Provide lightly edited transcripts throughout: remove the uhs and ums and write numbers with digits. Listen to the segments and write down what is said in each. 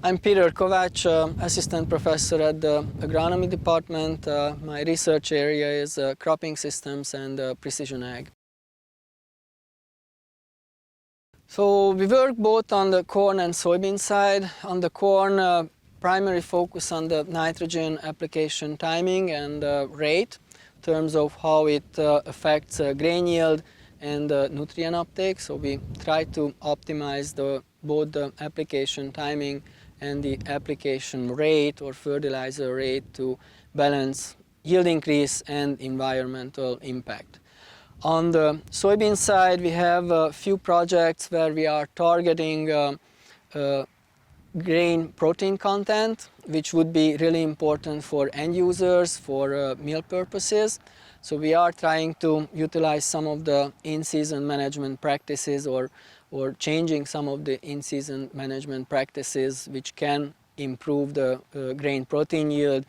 I'm Peter Kovacs, assistant professor at the agronomy department. My research area is cropping systems and precision ag. So we work both on the corn and soybean side. On the corn, primary focus on the nitrogen application timing and rate in terms of how it affects grain yield and nutrient uptake. So we try to optimize both the application timing and the application rate or fertilizer rate to balance yield increase and environmental impact. On the soybean side, we have a few projects where we are targeting grain protein content, which would be really important for end users for meal purposes. So we are trying to utilize some of the in-season management practices or changing some of the in-season management practices which can improve the grain protein yield,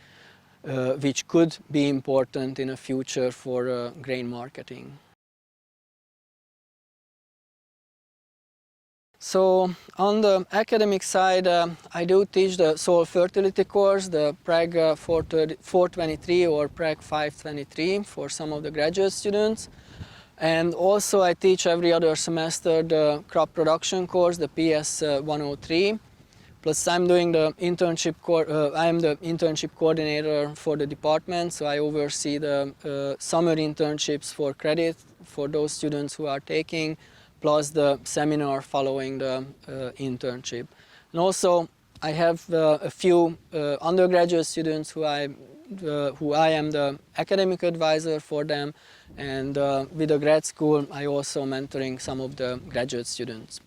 which could be important in the future for grain marketing. So on the academic side, I do teach the soil fertility course, the Prague 423 or Prague 523 for some of the graduate students. And also I teach every other semester the crop production course, the PS 103. Plus I'm doing the internship I'm the internship coordinator for the department, so I oversee the summer internships for credit for those students who are taking, plus the seminar following the internship. And also I have a few undergraduate students who I am the academic advisor for them, and with the grad school I also mentoring some of the graduate students.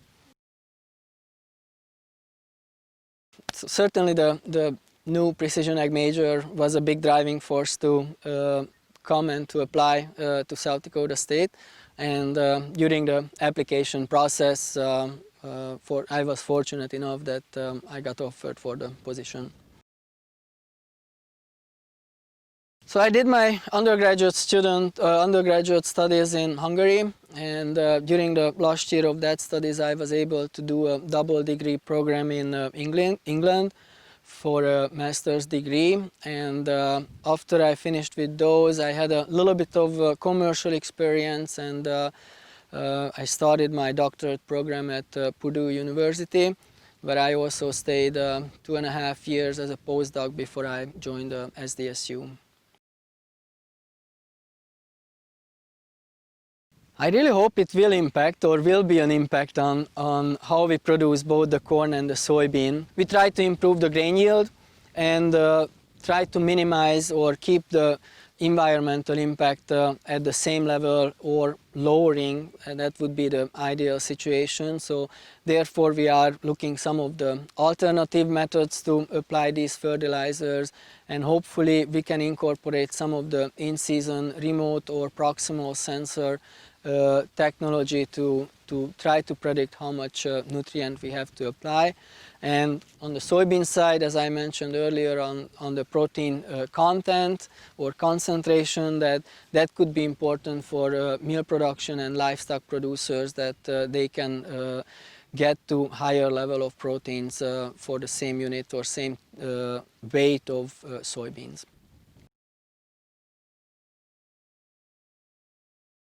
So certainly the new precision ag major was a big driving force to come and to apply to South Dakota State, and during the application process I was fortunate enough that I got offered for the position. So I did my undergraduate studies in Hungary, and during the last year of that studies I was able to do a double degree program in England for a master's degree, and after I finished with those I had a little bit of commercial experience, and I started my doctorate program at Purdue University, where I also stayed 2.5 years as a postdoc before I joined SDSU. I really hope it will impact or will be an impact on how we produce both the corn and the soybean. We try to improve the grain yield and try to minimize or keep the environmental impact at the same level or lowering, and that would be the ideal situation. So therefore we are looking some of the alternative methods to apply these fertilizers, and hopefully we can incorporate some of the in-season remote or proximal sensor technology to try to predict how much nutrient we have to apply. And on the soybean side, as I mentioned earlier, on the protein content or concentration, that could be important for meal production and livestock producers, that they can get to higher level of proteins for the same unit or same weight of soybeans.